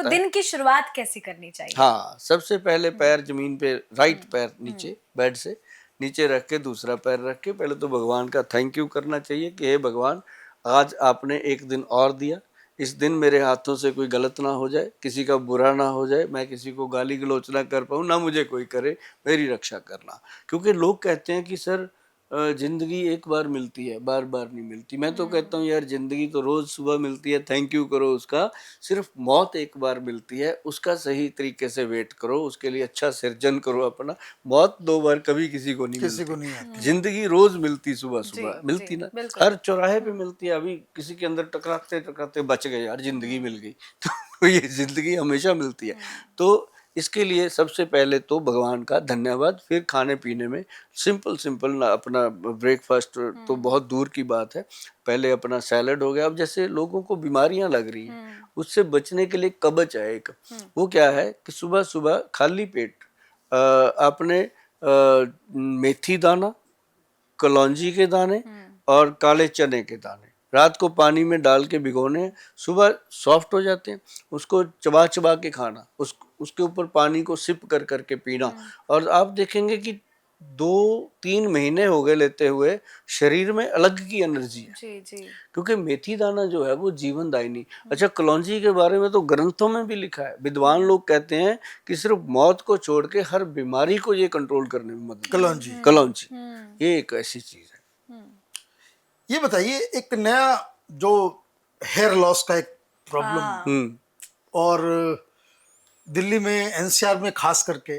तो दिन की शुरुआत कैसी करनी चाहिए? हाँ, सबसे पहले पैर जमीन पे, राइट पैर नीचे बेड से नीचे रख के दूसरा पैर रख के पहले तो भगवान का थैंक यू करना चाहिए कि हे भगवान, आज आपने एक दिन और दिया, इस दिन मेरे हाथों से कोई गलत ना हो जाए, किसी का बुरा ना हो जाए, मैं किसी को गाली गलौच ना कर पाऊँ, ना मुझे कोई करे, मेरी रक्षा करना। क्योंकि लोग कहते हैं कि सर जिंदगी एक बार मिलती है, बार बार नहीं मिलती। मैं तो कहता हूँ यार, जिंदगी तो रोज सुबह मिलती है, थैंक यू करो उसका। सिर्फ मौत एक बार मिलती है, उसका सही तरीके से वेट करो, उसके लिए अच्छा सृजन करो अपना। मौत 2 बार कभी किसी को नहीं मिलती। जिंदगी रोज मिलती, सुबह सुबह मिलती ना, हर चौराहे पे मिलती है। अभी किसी के अंदर टकराते टकराते बच गए यार, जिंदगी मिल गई। तो ये जिंदगी हमेशा मिलती है। तो इसके लिए सबसे पहले तो भगवान का धन्यवाद। फिर खाने पीने में सिंपल सिंपल ना, अपना ब्रेकफास्ट तो बहुत दूर की बात है, पहले अपना सैलड हो गया। अब जैसे लोगों को बीमारियां लग रही हैं, उससे बचने के लिए कवच है एक, वो क्या है कि सुबह सुबह खाली पेट आपने मेथी दाना, कलौंजी के दाने और काले चने के दाने रात को पानी में डाल के भिगोने, सुबह सॉफ्ट हो जाते हैं, उसको चबा चबा के खाना, उसके ऊपर पानी को सिप कर करके पीना। और आप देखेंगे कि 2-3 महीने हो गए लेते हुए, शरीर में अलग की एनर्जी है। जी। क्योंकि मेथी दाना जो है वो जीवन दायिनी। अच्छा, कलौंजी के बारे में तो ग्रंथों में भी लिखा है, विद्वान लोग कहते हैं कि सिर्फ मौत को छोड़ के हर बीमारी को ये कंट्रोल करने में मदद, कलौंजी ये एक ऐसी चीज है। ये बताइए, एक नया जो हेयर लॉस का एक प्रॉब्लम, और दिल्ली में एनसीआर में खास करके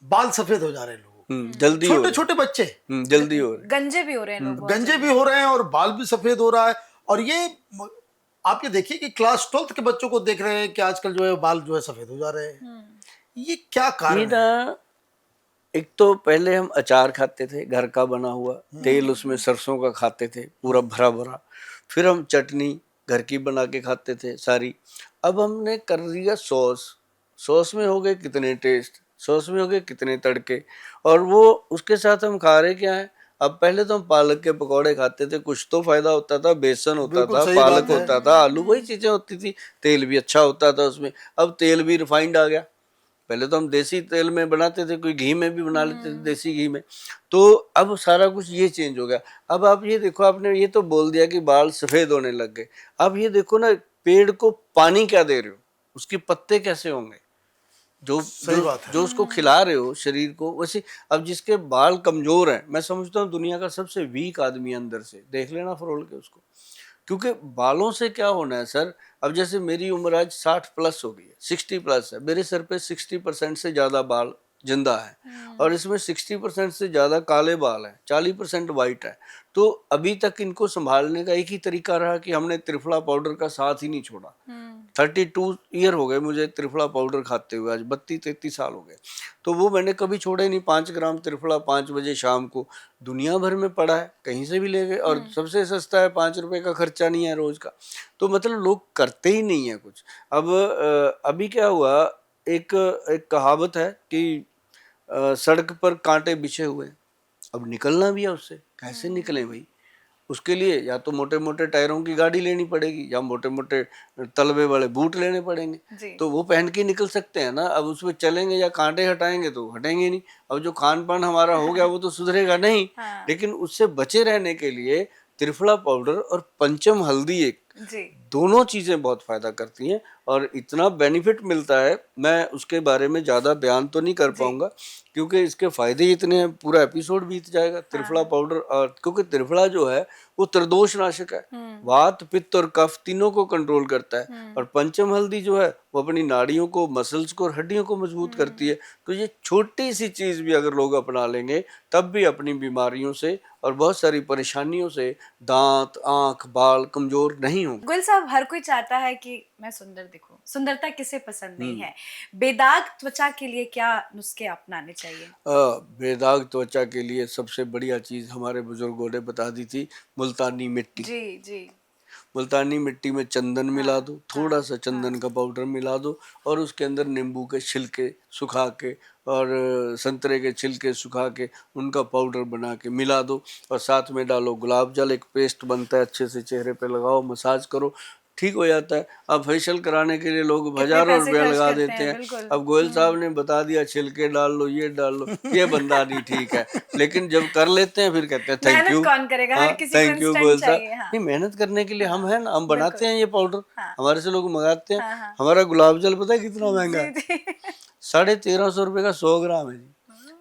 बाल सफेद हो जा रहे हैं लोगों, जल्दी छोटे छोटे बच्चे जल्दी हो रहे हैं, गंजे भी हो रहे हैं लोग, गंजे भी हो रहे हैं और बाल भी सफेद हो रहा है। और ये आप ये देखिए कि क्लास 12th के बच्चों को देख रहे हैं कि आजकल जो है बाल जो है सफेद हो जा रहे हैं। ये क्या कारण है? एक तो पहले हम अचार खाते थे घर का बना हुआ, तेल उसमें सरसों का खाते थे पूरा भरा भरा। फिर हम चटनी घर की बना के खाते थे सारी। अब हमने कर दिया सॉस, सॉस में हो गए कितने टेस्ट, सॉस में हो गए कितने तड़के, और वो उसके साथ हम खा रहे क्या है। अब पहले तो हम पालक के पकौड़े खाते थे, कुछ तो फायदा होता था, बेसन होता था, पालक होता था, आलू, वही चीजें होती थी, तेल भी अच्छा होता था उसमें। अब तेल भी रिफाइंड आ गया। पहले तो हम देसी तेल में बनाते थे, कोई घी में भी बना लेते थे, देसी घी में। तो अब सारा कुछ ये चेंज हो गया। अब आप ये देखो, आपने ये तो बोल दिया कि बाल सफेद होने लग गए। अब ये देखो ना, पेड़ को पानी क्या दे रहे हो, उसके पत्ते कैसे होंगे, जो उसको खिला रहे हो शरीर को, वैसे। अब जिसके बाल कमजोर हैं, मैं समझता हूँ दुनिया का सबसे वीक आदमी अंदर से, देख लेना फरोल के उसको। क्योंकि बालों से क्या होना है सर। अब जैसे मेरी उम्र आज 60 प्लस हो गई है, 60 प्लस है, मेरे सर पे 60% से ज्यादा बाल जिंदा है, और इसमें 60% से ज्यादा काले बाल हैं, 40% वाइट है। तो अभी तक इनको संभालने का एक ही तरीका रहा कि हमने त्रिफला पाउडर का साथ ही नहीं छोड़ा। 32 ईयर हो गए मुझे त्रिफला पाउडर खाते हुए, आज 32-33 साल हो गए। तो वो मैंने कभी छोड़ा ही नहीं। 5 ग्राम त्रिफला 5 बजे शाम को, दुनिया भर में पड़ा है, कहीं से भी ले गए, और सबसे सस्ता है, 5 रुपए का खर्चा नहीं है रोज का। तो मतलब लोग करते ही नहीं है कुछ। अब अभी क्या हुआ, एक कहावत है कि सड़क पर कांटे बिछे हुए, अब निकलना भी है उससे, कैसे निकले भाई। उसके लिए या तो मोटे मोटे टायरों की गाड़ी लेनी पड़ेगी, या मोटे मोटे तलबे वाले बूट लेने पड़ेंगे, तो वो पहन के निकल सकते हैं ना। अब उसमें चलेंगे या कांटे हटाएंगे तो हटेंगे नहीं। अब जो खान पान हमारा हो गया वो तो सुधरेगा नहीं। लेकिन उससे बचे रहने के लिए त्रिफला पाउडर और पंचम हल्दी, एक दोनों चीजें बहुत फायदा करती हैं, और इतना बेनिफिट मिलता है, मैं उसके बारे में ज्यादा बयान तो नहीं कर पाऊंगा, क्योंकि इसके फायदे इतने हैं, पूरा एपिसोड बीत जाएगा। त्रिफला पाउडर, और क्योंकि त्रिफला जो है वो त्रिदोष नाशक है, वात पित्त और कफ तीनों को कंट्रोल करता है। और पंचम हल्दी जो है वो अपनी नाड़ियों को, मसल्स को और हड्डियों को मजबूत करती है। तो ये छोटी सी चीज भी अगर लोग अपना लेंगे, तब भी अपनी बीमारियों से और बहुत सारी परेशानियों से दांत, आंख, बाल कमजोर नहीं होंगे। गुल साहब, हर कोई चाहता है कि मैं सुंदर दिखूं, सुंदरता किसे पसंद नहीं है। बेदाग त्वचा के लिए क्या नुस्खे अपनाने चाहिए? बेदाग त्वचा के लिए सबसे बढ़िया चीज हमारे बुजुर्गों ने बता दी थी, मुल्तानी मिट्टी। जी। मुल्तानी मिट्टी में चंदन मिला दो, थोड़ा सा चंदन का पाउडर मिला दो, और उसके अंदर नींबू के छिलके सुखा के और संतरे के छिलके सुखा के उनका पाउडर बना के मिला दो, और साथ में डालो गुलाब जल, एक पेस्ट बनता है, अच्छे से चेहरे पे लगाओ, मसाज करो। ठीक हो जाता है। अब फेशियल कराने के लिए लोग हजारों पैसे रुपया खर्च लगा करते देते हैं, हैं। बिल्कुल। अब गोयल साहब ने बता दिया छिलके डाल लो, ये डाल लो, ये बंदा नहीं ठीक है, लेकिन जब कर लेते हैं फिर कहते हैं थैंक मेहनत यू। कौन करेगा, हर हाँ, किसी को थैंक यू इंस्टेंट गोयल साहब। चाहिए। हाँ नहीं, मेहनत करने के लिए हम है ना, हम बनाते बिल्कुल। हैं ये पाउडर, हाँ हमारे से लोग मंगाते हैं। हाँ हाँ हमारा गुलाब जल पता है कितना महंगा जी है? जी 1350 रुपए का 100 ग्राम है जी।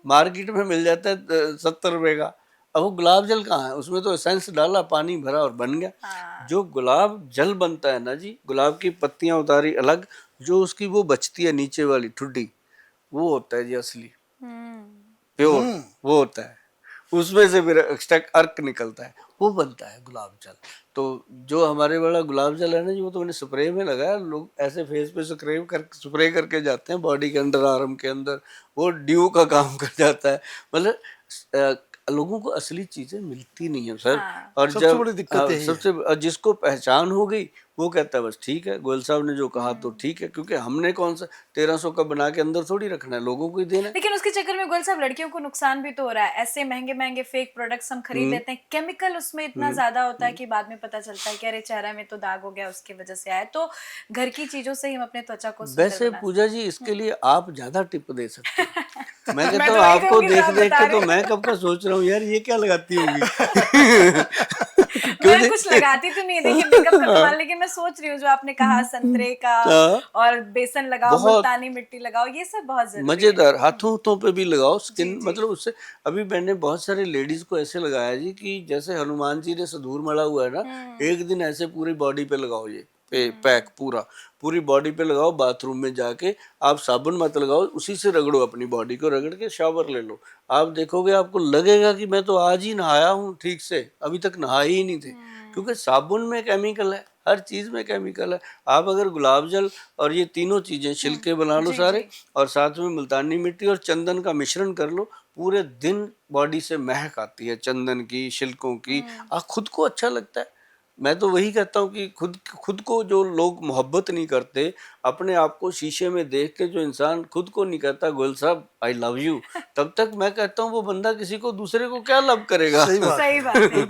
मार्केट में मिल जाता है 70 रुपए का। अब वो गुलाब जल कहाँ है? उसमें तो एसेंस डाला, पानी भरा और बन गया। हाँ जो गुलाब जल बनता है ना जी, गुलाब की पत्तियां उतारी अलग, जो उसकी वो बचती है नीचे वाली ठुड्डी, वो होता है जी असली प्योर, वो होता है। उसमें से फिर एक्स्ट्रा अर्क निकलता है, वो बनता है गुलाब जल। तो जो हमारे वाला गुलाब जल है ना जी, वो तो मैंने स्प्रे में लगाया। लोग ऐसे फेस पे स्प्रे करके जाते हैं, बॉडी के अंडर आर्म के अंदर, वो ड्यू का काम कर जाता है। मतलब लोगों को असली चीजें मिलती नहीं है सर। हाँ। और सबसे जब बड़ी दिक्कत यही है। और जिसको पहचान हो गई वो कहता है बस ठीक है, गोयल साहब ने जो कहा तो ठीक है, क्योंकि हमने कौन सा 1300 का बना के अंदर थोड़ी रखना है, लोगों को ही देना है। लेकिन उसके चक्कर में गोयल साहब लड़कियों को नुकसान भी तो हो रहा है। ऐसे महंगे महंगे फेक प्रोडक्ट्स हम खरीद लेते हैं, केमिकल उसमें इतना ज्यादा होता है कि बाद में पता चलता है कि अरे चेहरा में तो दाग हो गया, उसकी वजह से आया। तो घर की चीजों से ही हम अपने त्वचा को सुंदर वैसे बना पूजा जी इसके लिए आप ज्यादा टिप दे सकते हैं। मैं कहता मैं हूँ तो वही आपको कहूंगी जो देख आप देख बता के रहे तो हो। मैं कब का सोच रहा हूँ यार ये क्या लगाती होगी। मैं कुछ लगाती तो नहीं है, देखिए मेकअप का कमाल, लेकिन मैं सोच रही हूँ जो आपने कहा संतरे का हाँ। और बेसन लगाओ, बहुत मुल्तानी मिट्टी लगाओ, ये सब बहुत जरूरी है। मजेदार, हाथों हाथों पे भी लगाओ, स्किन जी, जी। मतलब उससे। अभी मैंने बहुत सारे लेडीज को ऐसे लगाया जी कि जैसे हनुमान जी ने सिंदूर मढ़ा हुआ है ना, एक दिन ऐसे पूरी बॉडी पे लगाओ ये पैक पूरा, पूरी बॉडी पे लगाओ। बाथरूम में जाके आप साबुन मत लगाओ, उसी से रगड़ो, अपनी बॉडी को रगड़ के शावर ले लो। आप देखोगे आपको लगेगा कि मैं तो आज ही नहाया हूँ ठीक से, अभी तक नहाए ही नहीं थे। क्योंकि साबुन में केमिकल है, हर चीज में केमिकल है। आप अगर गुलाब जल और ये तीनों चीजें छिलके बना लो जी, सारे, जी। और साथ में मुल्तानी मिट्टी और चंदन का मिश्रण कर लो, पूरे दिन बॉडी से महक आती है चंदन की, छिलकों की। खुद को अच्छा लगता है। मैं तो वही कहता हूँ कि खुद खुद को जो लोग मोहब्बत नहीं करते, अपने आप को शीशे में देख के जो इंसान खुद को नहीं कहता गोयल साहब आई लव यू, तब तक मैं कहता हूँ वो बंदा किसी को दूसरे को क्या लव करेगा। सही बात सही है। बात है।